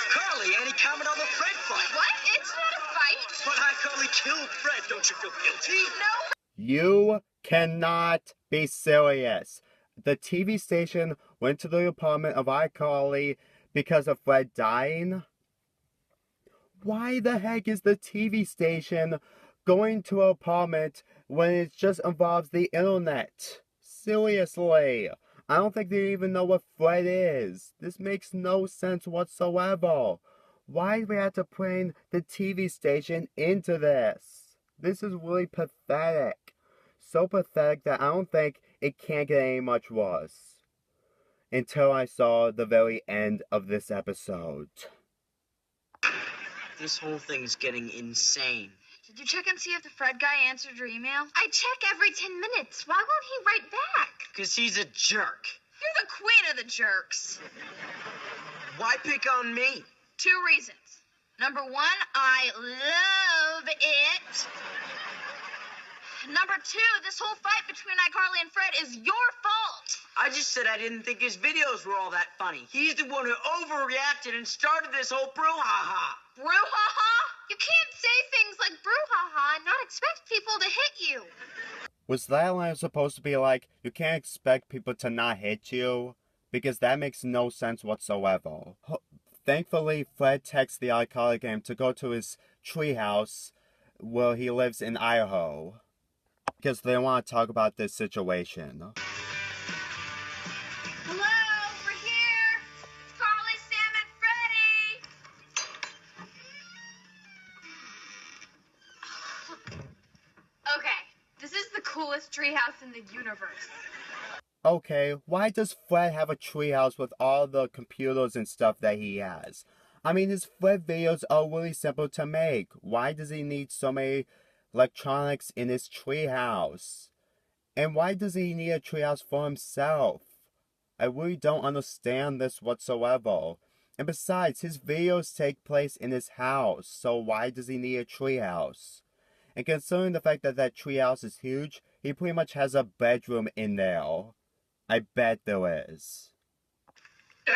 iCarly, any comment on the Fred fight? What? It's not a fight. But iCarly killed Fred. Don't you feel guilty? No. You cannot be serious. The TV station went to the apartment of iCarly because of Fred dying? Why the heck is the TV station going to an apartment when it just involves the internet? Seriously. I don't think they even know what Fred is. This makes no sense whatsoever. Why do we have to bring the TV station into this? This is really pathetic. So pathetic that I don't think it can get any much worse. Until I saw the very end of this episode. This whole thing's getting insane. Did you check and see if the Fred guy answered your email? I check every 10 minutes. Why won't he write back? Because he's a jerk. You're the queen of the jerks. Why pick on me? 2 reasons. Number 1, I love it. Number 2, this whole fight between iCarly and Fred is your fault. I just said I didn't think his videos were all that funny. He's the one who overreacted and started this whole brouhaha. Brouhaha? You can't say things like brouhaha and not expect people to hit you. Was that line supposed to be like, you can't expect people to not hit you? Because that makes no sense whatsoever. Thankfully, Fred texts the iCarly game to go to his treehouse where he lives in Idaho. Because they want to talk about this situation. Hello, we're here. It's Carly, Sam, and Freddie. Okay, this is the coolest treehouse in the universe. Okay, why does Fred have a treehouse with all the computers and stuff that he has? I mean, his Fred videos are really simple to make. Why does he need so many electronics in his treehouse? And why does he need a treehouse for himself? I really don't understand this whatsoever. And besides, his videos take place in his house, so why does he need a treehouse? And considering the fact that that treehouse is huge, he pretty much has a bedroom in there. I bet there is. Hey!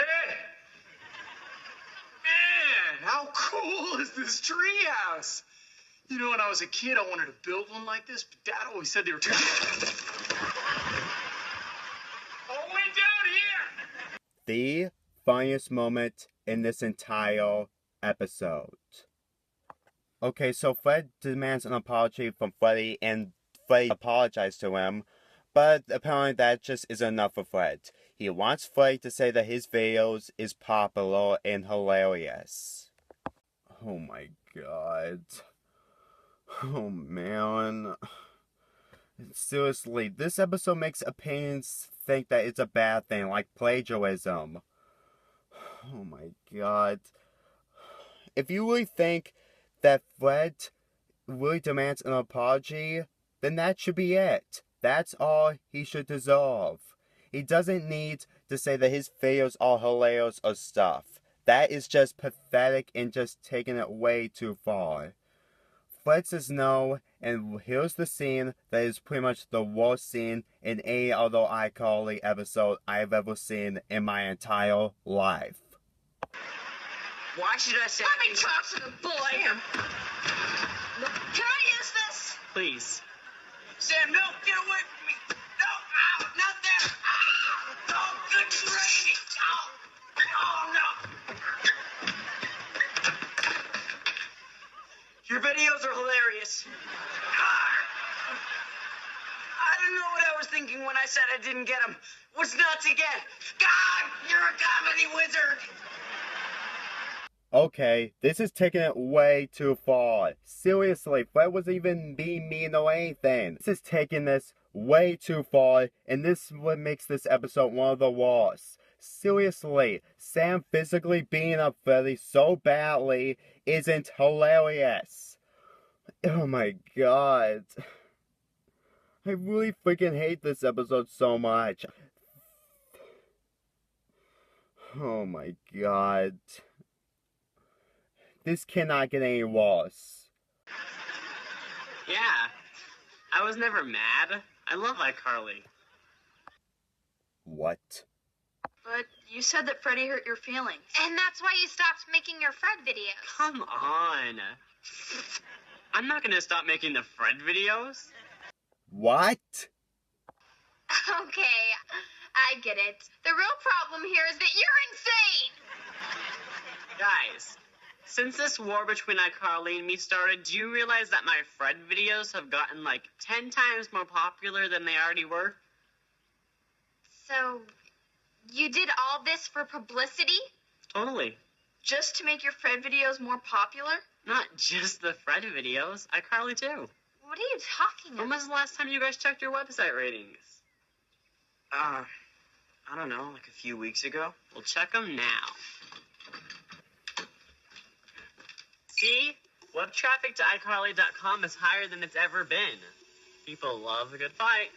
Man, how cool is this treehouse? You know, when I was a kid, I wanted to build one like this, but Dad always said they were too all the way down here! The funniest moment in this entire episode. Okay, so Fred demands an apology from Freddy, and Freddy apologized to him, but apparently that just isn't enough for Fred. He wants Freddy to say that his videos is popular and hilarious. Oh my god. Oh man. Seriously, this episode makes opinions think that it's a bad thing, like plagiarism. Oh my god. If you really think that Fred really demands an apology, then that should be it. That's all he should deserve. He doesn't need to say that his videos are hilarious or stuff. That is just pathetic and just taking it way too far. Fred says no, and here's the scene that is pretty much the worst scene in any other iCarly episode I've ever seen in my entire life. Why should I say... Let me talk to the boy. Sam. Can I use this? Please. Sam, no, get away from me. No, ow, not there. Ow, oh, good training. Oh, no. Your videos are hilarious. I don't know what I was thinking when I said I didn't get them. What's not to get? God, you're a comedy wizard. Okay, this is taking it way too far. Seriously, Fred wasn't even being mean or anything. This is taking this way too far, and this is what makes this episode one of the worst. Seriously, Sam physically beating up Freddy so badly isn't hilarious. Oh my god. I really freaking hate this episode so much. Oh my god. This cannot get any worse. Yeah, I was never mad. I love iCarly. What? But You said that Freddie hurt your feelings. And that's why you stopped making your Fred videos. Come on. I'm not gonna stop making the Fred videos. What? Okay, I get it. The real problem here is that you're insane. Guys, since this war between iCarly and me started, do you realize that my Fred videos have gotten like 10 times more popular than they already were? So, you did all this for publicity? Totally. Just to make your Fred videos more popular? Not just the Fred videos, iCarly too. What are you talking When about? was the last time you guys checked your website ratings? I don't know, like a few weeks ago. We'll check them now. See? Web traffic to iCarly.com is higher than it's ever been. People love a good fight.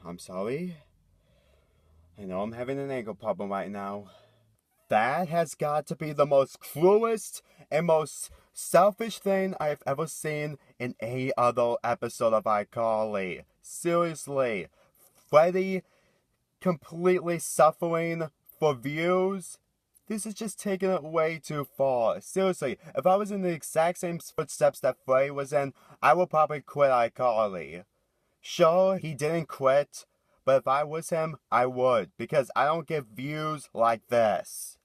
I'm sorry. I know I'm having an ankle problem right now. That has got to be the most cruelest and most selfish thing I've ever seen in any other episode of iCarly. Seriously. Freddie completely suffering for views? This is just taking it way too far. Seriously, if I was in the exact same footsteps that Freddie was in, I would probably quit iCarly. Sure, he didn't quit, but if I was him, I would, because I don't get views like this.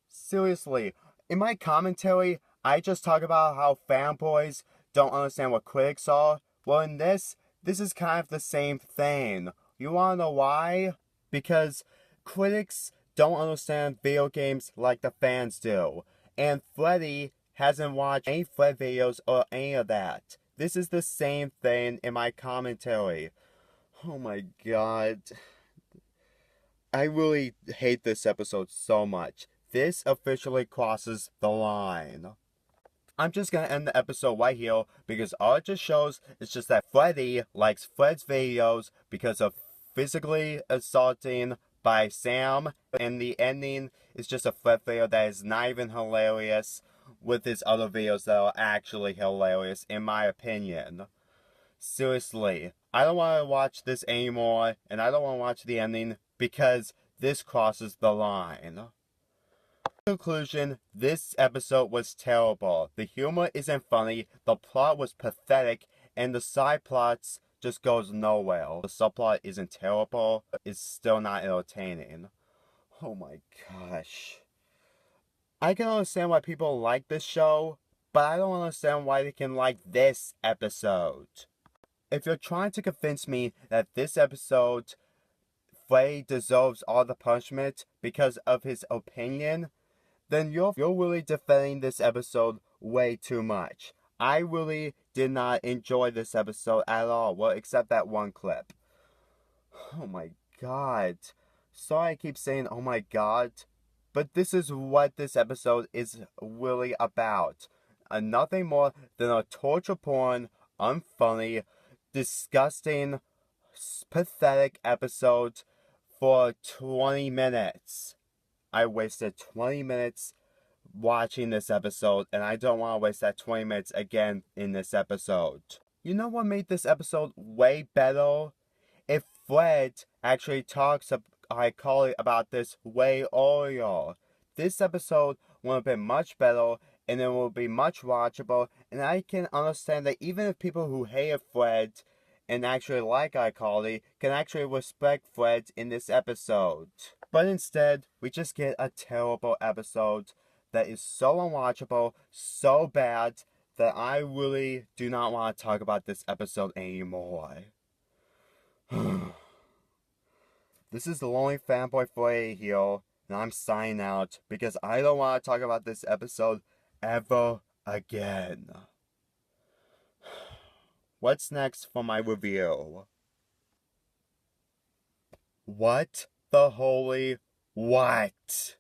Seriously, in my commentary, I just talk about how fanboys don't understand what critics are. Well, in this is kind of the same thing. You wanna know why? Because critics don't understand video games like the fans do. And Freddie hasn't watched any Fred videos or any of that. This is the same thing in my commentary. Oh my god. I really hate this episode so much. This officially crosses the line. I'm just gonna end the episode right here because all it just shows is just that Freddie likes Fred's videos because of physically assaulting by Sam, and the ending is just a Fred video that is not even hilarious with his other videos that are actually hilarious, in my opinion. Seriously, I don't want to watch this anymore, and I don't want to watch the ending because this crosses the line. In conclusion, this episode was terrible. The humor isn't funny, the plot was pathetic, and the side plots just goes nowhere. The subplot isn't terrible, it's still not entertaining. Oh my gosh. I can understand why people like this show, but I don't understand why they can like this episode. If you're trying to convince me that this episode, Freddie deserves all the punishment because of his opinion, then you're really defending this episode way too much. I really did not enjoy this episode at all, well, except that one clip. Oh my god. Sorry I keep saying oh my god, but this is what this episode is really about. Nothing more than a torture porn, unfunny, disgusting, pathetic episode for 20 minutes. I wasted 20 minutes watching this episode, and I don't want to waste that 20 minutes again in this episode. You know what made this episode way better? If Fred actually talks to iCarly about this way earlier, this episode would have been much better, and it will be much watchable, and I can understand that even if people who hated Fred and actually like iCarly can actually respect Fred in this episode. But instead, we just get a terrible episode that is so unwatchable, so bad, that I really do not want to talk about this episode anymore. This is the Lonely Fanboy Freddie here, and I'm signing out because I don't want to talk about this episode ever again. What's next for my review? What the holy what?